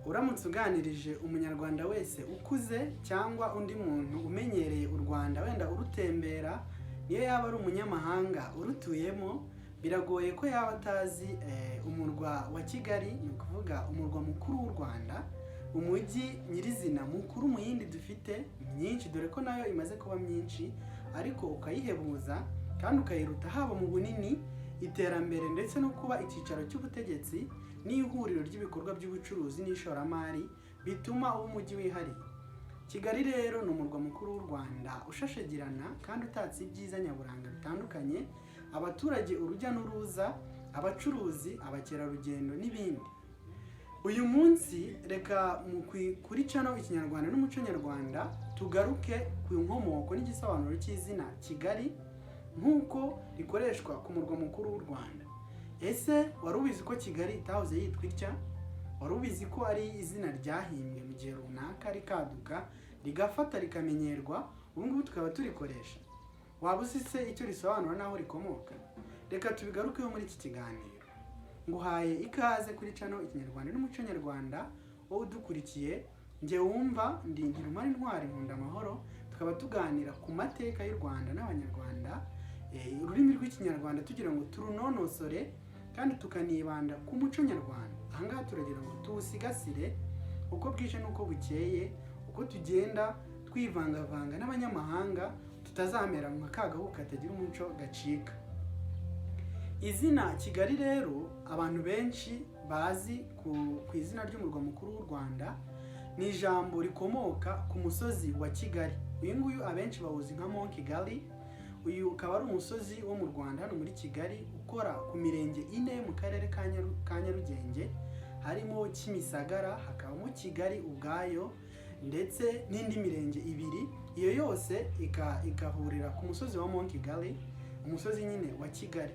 uramutse uganirije umunyarwanda wese ukuze cyangwa undi muntu umenyereye u Rwanda wenda urutembera, niyo yaba ari umunyamahanga urutuyemo, biragoye ko yaba atazi umurwa wa Kigali, ni ukuvuga umurwa mukuru w'u Rwanda, umujyi nyirizina mukuru mu yindi dufite myinshi, dore ko nayo imaze kuba myinshi, ariko ukayihebuza kandi ukayiruta haba mu bunini, iterambere ndetse no kuba icyicaro cy'ubutegetsi n'ihuriro ry'ibikorwa by'ubucuruzi n'ishoramari bituma uba umujyi wihariye. Kigali rero ni umurwa mukuru w'u Rwanda ushashagirana kandi utatse ibyiza nyaburanga bitandukanye, abaturage urujya n'uruza, abacuruzi, abakerarugendo n'ibindi. Uyu munsi reka kuri channel Ikinyarwanda n'umuco nyarwanda tugaruke ku nkomoko n'igisobanuro cy'izina Kigali nk'uko rikoreshwa ku murwa mukuru w'u Rwanda. Ese wari ubizi ko Kigali itahoze yitwa itya? Wari ubizi ko ari izina ryahimbwe mu gihe runaka rikaduka rigafata rikamenyerwa, ubu ngubu tukaba turikoresha? Waba uzi se icyo risobanura n'aho rikomoka? Reka tubigarukeho muri iki kiganiro. Nguhaye ikaze kuri channel Ikinyarwanda n'umuco nyarwanda, wowe udukurikiye, njye wumva ndi Ngirumara Intwari nkunda amahoro, tukaba tuganira ku mateka y'u Rwanda n'abanyarwanda, ururimi rw'ikinyarwanda tugira ngo turunonosore kandi tukanibanda ku muco nyarwanda. Ahangaha turagira ngo tuwusigasire uko bwije n'uko bukeye, uko tugenda twivangavanga n'abanyamahanga, tutazamera nka kagahu katagira umuco gacika. Izina Kigali rero abantu benshi bazi ku izina ry'umurwa mukuru w'u Rwanda, ni ijambo rikomoka ku musozi wa Kigali. Uyu nguyu abenshi bawuzi nka Mont Kigali. Uyu ukaba ari umusozi wo mu Rwanda hano muri Kigali, ukora ku mirenge 4 mu karere ka Nyarugenge, harimo Kimisagara, hakabamo Kigali ubwayo ndetse n'indi mirenge 2. Iyo yose ikahurira ku musozi wa Mont Kigali, umusozi nyine wa Kigali.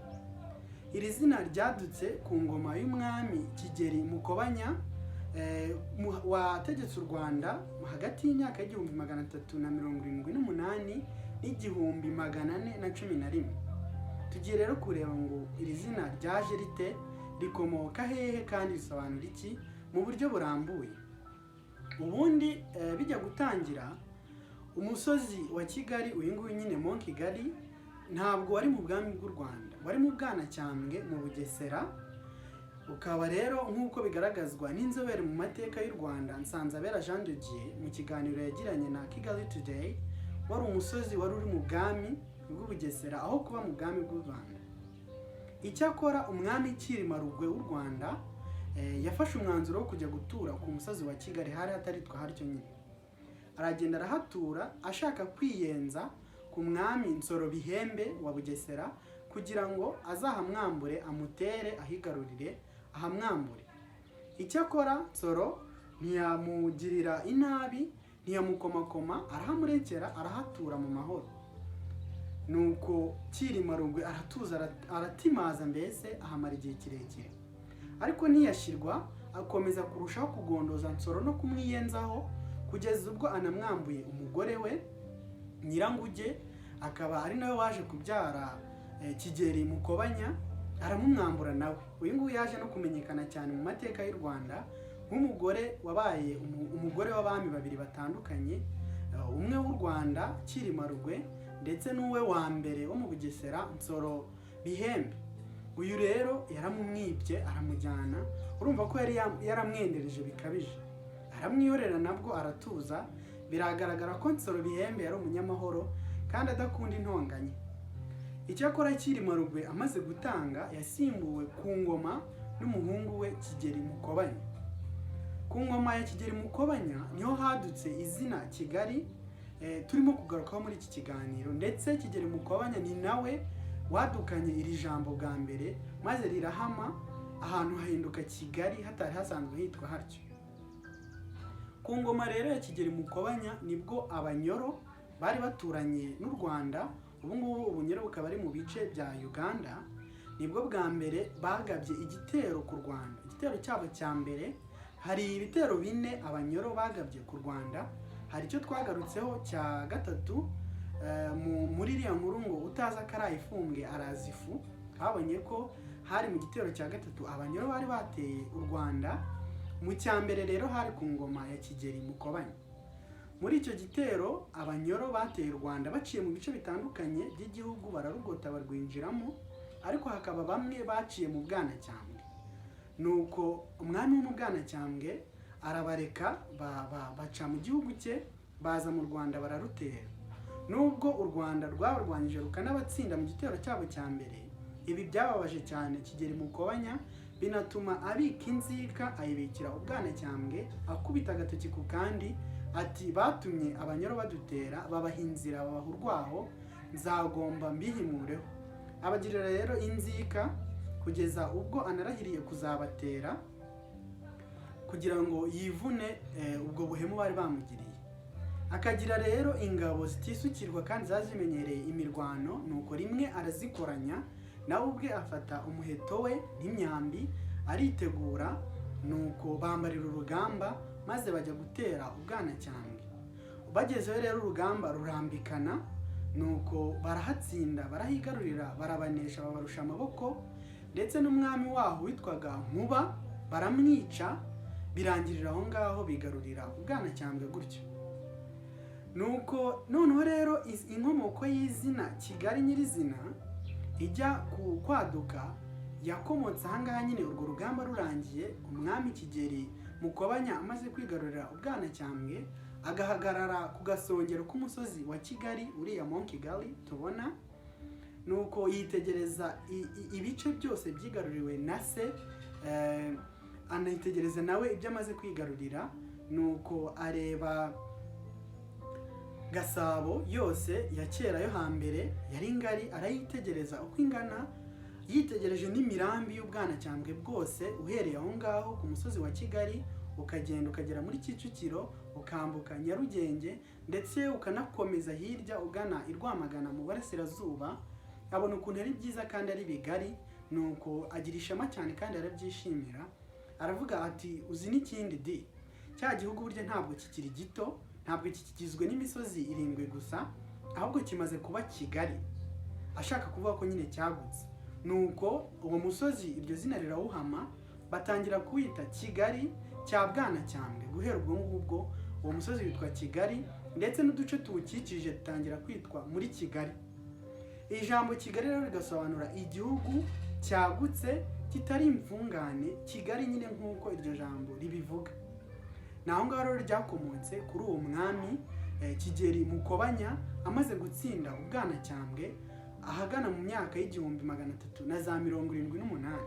Iri zina ryadutse ku ngoma y'umwami Kigeli Mukobanya wategetse u Rwanda hagati y'imyaka 1378 n'1411. Tugiye rero kureba ngo iri zina ryaje rite, rikomoka hehe kandi risobanura iki mu buryo burambuye. Ubundi bijya gutangira, umusozi wa Kigali uyu nguyu nyine Mont Kigali ntabwo wari mu bwami bw'u Rwanda, wari mu Bwanacyambwe mu Bugesera. Ukaba rero nk'uko bigaragazwa n'inzobere mu mateka y'u Rwanda Nsanzabera Jean de Dieu mu kiganiro yagiranye na Kigali Today, wari umusozi wari uri mu bwami bw'Ubugesera aho kuba mu bwami bw'u Rwanda. Icyakora umwami Cyilima Rugwe w'u Rwanda yafashe umwanzuro wo kujya gutura ku musozi wa Kigali, hari hataritwa haryo nyine. Aragenda arahatura ashaka kwiyenza ku mwami Nsoro Bihembe wa Bugesera kugira ngo azahamwambure, amutere ahigarurire ahamwambure. Icyakora Nsoro ntiyamugirira inabi, ntiyamukomakoma, arahamurekera arahatura mu mahoro. Nuko Cyilima Rugwe aratuza aratimaza, mbese ahamara igihe kirekire. Ariko ntiyashirwa, akomeza kurushaho kugondoza Nsoro no kumwiyenzaho kugeza ubwo anamwambuye umugore we Nyiranguge, akaba ari nawe waje kubyara Kigeli Mukobanya, aramumwambura nawe. Uyu nguyu yaje no kumenyekana cyane mu mateka y'u Rwanda nk'umugore wabaye umugore w'abami babiri batandukanye, umwe w'u Rwanda Cyilima Rugwe ndetse n'uwe wa mbere wo mu Bugesera Nsoro Bihembe. Uyu rero yaramumwibye aramujyana, urumva ko yari yaramwendereje bikabije, aramwiyorera nabwo aratuza. Biragaragara ko Nsoro Bihembe yari umunyamahoro kandi adakunda intonganya. Icyakora Cyilima Rugwe amaze gutanga, yasimbuwe ku ngoma n'umuhungu we Kigeli Mukobanya. Ku ngoma ya Kigeli Mukobanya niho hadutse izina Kigali turimo kugarukaho muri iki kiganiro, ndetse Kigeli Mukobanya ni nawe wadukanye iri jambo bwa mbere, maze rirahama ahantu hahinduka Kigali hatari hasanzwe hitwa haryo. Ku ngoma rero ya Kigeli Mukobanya nibwo Abanyoro bari baturanye n'u Rwanda, ubu ngubu Ubunyoro bukaba ari mu bice bya Uganda, nibwo bwa mbere bagabye igitero ku Rwanda. Igitero cyabo cya mbere, hari ibitero 4 Abanyoro bagabye ku Rwanda. Hari icyo twagarutseho cya gatatu muri iriya nkuru ngo utaza akarayifumbwe arazifu, habonye ko hari mu gitero cya gatatu Abanyoro bari bateye u Rwanda Mu cyambere rero hari ku ngoma ya Kigeli Mukobanya. Muri icyo gitero abanyoro bateye u Rwanda baciye mu bice bitandukanye by'igihugu, bararugota barwinjiramo, ariko hakaba bamwe baciye mu Bwanacyambwe. Nuko umwami wo mu Bwanacyambwe arabareka baca mu gihugu cye, baza mu Rwanda bararutera. Nubwo u Rwanda rwabarwanyije rukanabatsinda mu gitero cyabo cya mbere, ibi byababaje cyane Kigeli Mukobanya, binatuma abika inzika ayibikira u Bwanacyambwe, akubita agatoki ku kandi ati batumye abanyoro badutera, babaha inzira babaha urwaho, nzagomba mbihimureho. Abagirira rero inzika kugeza ubwo anarahiriye kuzabatera kugira ngo yivune ubwo buhemu bari bamugiriye. Akagira rero ingabo zitisukirwa kandi zazimenyereye imirwano, nuko rimwe arazikoranya, nawe ubwe afata umuheto we n'imyambi aritegura, nuko bambarira urugamba maze bajya gutera u Bwanacyambwe. Bagezeho rero urugamba rurambikana, nuko barahatsinda, barahigarurira, barabanesha, babarusha amaboko, ndetse n'umwami waho witwaga Nkuba baramwica, birangirira aho ngaho bigarurira u Bwanacyambwe gutyo. Nuko noneho rero inkomoko y'izina Kigali nyirizina ijya kwaduka yakomotse ahangaha nyine. Urwo rugamba rurangiye, umwami Kigeli Mukobanya amaze kwigarurira u Bwanacyambwe, agahagarara ku gasongero k'umusozi wa Kigali, uriya Mont Kigali tubona, nuko yitegereza ibice byose byigaruriwe na se, anitegereza nawe ibyo amaze kwigarurira, nuko areba Gasabo yose ya kera yo hambere yari ngari, arayitegereza uko ingana, yitegereje n'imirambi y'u Bwanacyambwe bwose, uhereye aho ngaho ku musozi wa Kigali ukagenda ukagera muri Kicukiro, ukambuka Nyarugenge, ndetse ukanakomeza hirya ugana i Rwamagana mu Burasirazuba. Abona ukuntu ari byiza kandi ari bigari, nuko agira ishema cyane kandi arabyishimira. Aravuga ati uzi n'ikindi di, cya gihugu burya ntabwo kikiri gito, ntabwo kikigizwe n'imisozi 7 gusa, ahubwo kimaze kuba Kigali. Ashaka kuvuga ko nyine cyagutse. Nuko uwo musozi iryo zina rirawuhama, batangira kuwita Kigali cya Bwanacyambwe. Guhera ubwo ngubwo uwo musozi witwa Kigali, ndetse n'uduce tuwukikije tutangira kwitwa muri Kigali. Ijambo Kigali rero rigasobanura igihugu cyagutse kitari imfungane, Kigali nyine nk'uko iryo jambo ribivuga. Naho ngaho rero ryakomotse kuri uwo mwami Kigeli Mukobanya amaze gutsinda u Bwanacyambwe ahagana mu myaka y'1378.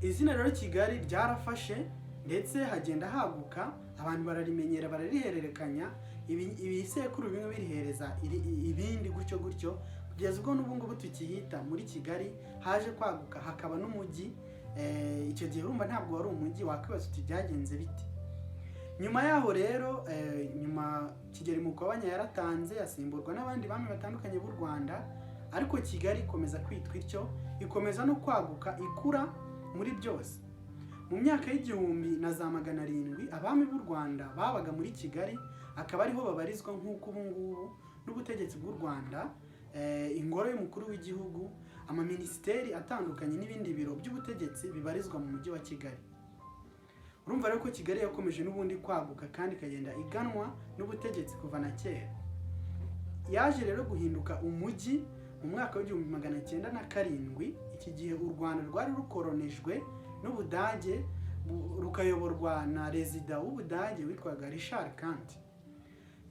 Izina rero Kigali ryarafashe, ndetse hagenda haguka, abantu bararimenyera, bararihererekanya, ibisekuru bimwe birihereza ibindi gutyo gutyo, kugeza ubwo n'ubu ngubu tukihita muri Kigali. Haje kwaguka hakaba n'umujyi. Icyo gihe urumva ntabwo wari umujyi, wakwibaza uti byagenze bite. Nyuma yaho rero nyuma Kigeli Mukobanya yaratanze, yasimburwa n'abandi bami batandukanye b'u Rwanda, ariko Kigali ikomeza kwitwa ityo, ikomeza no kwaguka, ikura muri byose. Mu myaka y'1000 abami b'u Rwanda babaga muri Kigali, akaba ariho babarizwa nk'uko ubu ngubu n'ubutegetsi bw'u Rwanda, ingoro y'umukuru w'igihugu, amaminisiteri atandukanye n'ibindi biro by'ubutegetsi bibarizwa mu mujyi wa Kigali. Urumva rero ko Kigali yakomeje n'ubundi kwaguka kandi ikagenda iganwa n'ubutegetsi kuva na kera. Yaje rero guhinduka umujyi mu mwaka w'1907. Iki gihe u Rwanda rwari rukoronejwe n'Ubudage, rukayoborwa na rezida w'Ubudage witwaga Richard Kandt.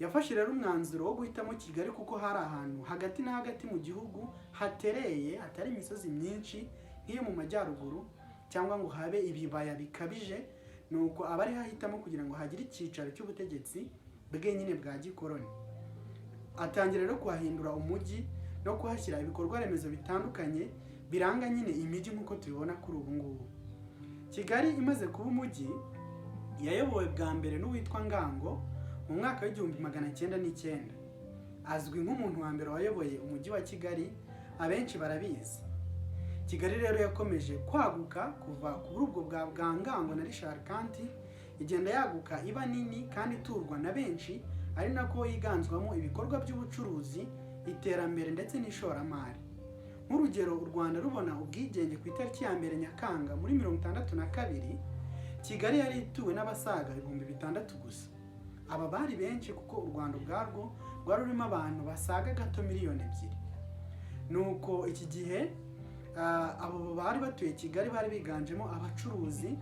Yafashe rero umwanzuro wo guhitamo Kigali kuko hari ahantu hagati na hagati mu gihugu hatereye, hatari imisozi myinshi nk'iyo mu majyaruguru, cyangwa ngo habe ibibaya bikabije. Nuko abari hahitamo kugira ngo hagire icyicaro cy'ubutegetsi bwe nyine bwa gikoroni. Atangira rero kuhahindura umujyi no kuhashyira ibikorwa remezo bitandukanye biranga nyine imijyi nk'uko tubibona kuri ubu ngubu. Kigali imaze kuba umujyi, yayobowe bwa mbere n'uwitwa Ngango mu mwaka w'1909. Azwi nk'umuntu wa mbere wayoboye umujyi wa Kigali, abenshi barabizi. Kigali rero yakomeje kwaguka kuva kuri ubwo bwa Ngango na Richard Kandt, igenda yaguka iba nini kandi iturwa na benshi, ari nako yiganzwamo ibikorwa by'ubucuruzi, iterambere ndetse n'ishoramari. Nk'urugero, u Rwanda rubona ubwigenge ku itariki ya 1 Nyakanga muri 1962, Kigali yari ituwe n'abasaga 6,000 gusa. Aba bari benshi kuko u Rwanda ubwarwo rwari rurimo abantu basaga gato 2 miliyoni. Nuko iki gihe abo bari batuye Kigali bari biganjemo abacuruzi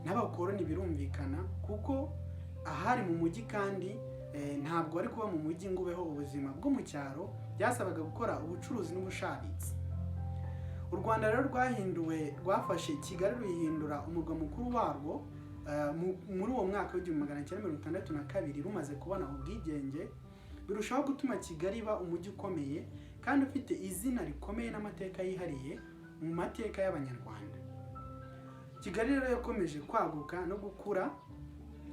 n'abakoroni birumvikana, kuko ahari mu mujyi kandi ntabwo ari kuba mu mujyi ngo ubeho ubuzima bwo mu cyaro, byasabaga gukora ubucuruzi n'ubushabitsi. U Rwanda rero rwafashe Kigali ruyihindura umurwa mukuru warwo muri uwo mwaka w'1962 rumaze kubona ubwigenge, birushaho gutuma Kigali iba umujyi ukomeye kandi ufite izina rikomeye n'amateka yihariye mu mateka y'Abanyarwanda. Kigali rero yakomeje kwaguka no gukura,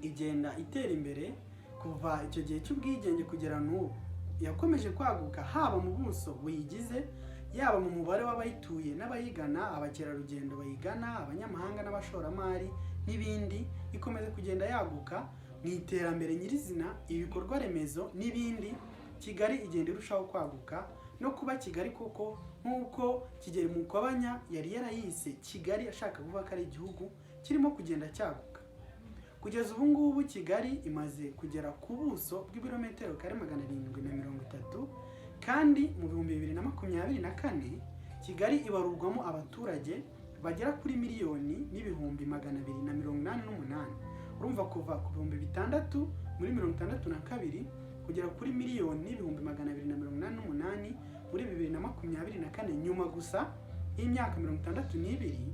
igenda itera imbere kuva icyo gihe cy'ubwigenge kugera n'ubu. Yakomeje kwaguka haba mu buso buyigize, yaba mu mubare w'abayituye n'abayigana, abakerarugendo bayigana, abanyamahanga n'abashoramari n'ibindi. Ikomeza kugenda yaguka mu iterambere nyirizina, ibikorwa remezo n'ibindi. Kigali igenda irushaho kwaguka no kuba Kigali koko, nk'uko Kigeli Mukobanya yari yarayise Kigali ashaka kuvuga ko ari igihugu kirimo kugenda cyaguka. Kugeza ubu ngubu Kigali imaze kugera ku buso bw'ibirometero kare 730, kandi mu 2024 Kigali ibarurwamo abaturage bagera kuri 1,288,000. Urumva kuva ku 600 muri 1962 kugera kuri 1,288,000 muri 2024, nyuma gusa y'imyaka 62,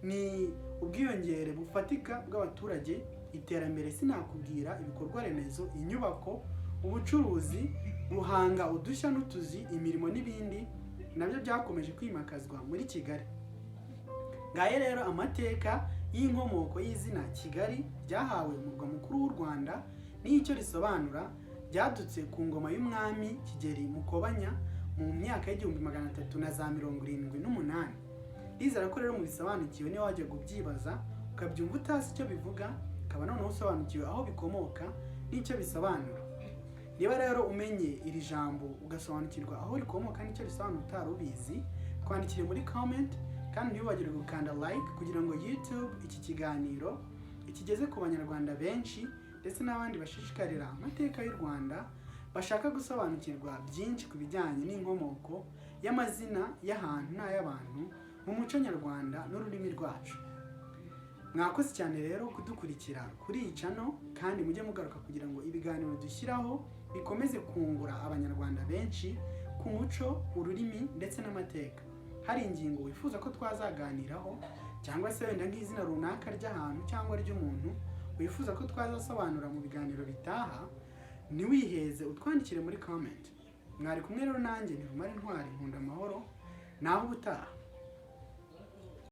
ni ubwiyongere bufatika bw'abaturage, iterambere sinakubwira, ibikorwa remezo, inyubako, ubucuruzi, guhanga udushya n'utuzi, imirimo n'ibindi nabyo byakomeje kwimakazwa muri Kigali. Ngaye rero amateka y'inkomoko y'izina Kigali ryahawe umurwa mukuru w'u Rwanda n'icyo risobanura, byadutse ku ngoma y'umwami Kigeli Mukobanya mu myaka y'1378. Izera ko rero mu bisobanukiwe niyo wajya kubyibaza ukabyumva utazi icyo bivuga, ukaba noneho usobanukiwe aho bikomoka n'icyo bisobanura. Niba rero umenye iri jambo ugasobanukirwa aho rikomoka n'icyo risobanura utari ubizi, twandikire muri comment, kandi ntibibagirwe gukanda like kugira ngo YouTube iki kiganiro ikigeze ku banyarwanda benshi ndetse n'abandi bashishikarira amateka y'u Rwanda, bashaka gusobanukirwa byinshi ku bijyanye n'inkomoko y'amazina y'ahantu n'ay'abantu mu muco nyarwanda n'ururimi rwacu. Mwakoze cyane rero kudukurikira kuri iyi channel, kandi mujye mugaruka kugira ngo ibiganiro dushyiraho bikomeze kungura abanyarwanda benshi ku muco, ururimi ndetse n'amateka. Hari ingingo wifuza ko twazaganiraho, cyangwa se wenda nk'izina runaka ry'ahantu cyangwa ry'umuntu wifuza ko twazasobanura mu biganiro bitaha, ntiwiheze utwandikire muri comment. Mwari kumwe rero nanjye Ntivumara Intwari, nkunda amahoro, naho ubutaha.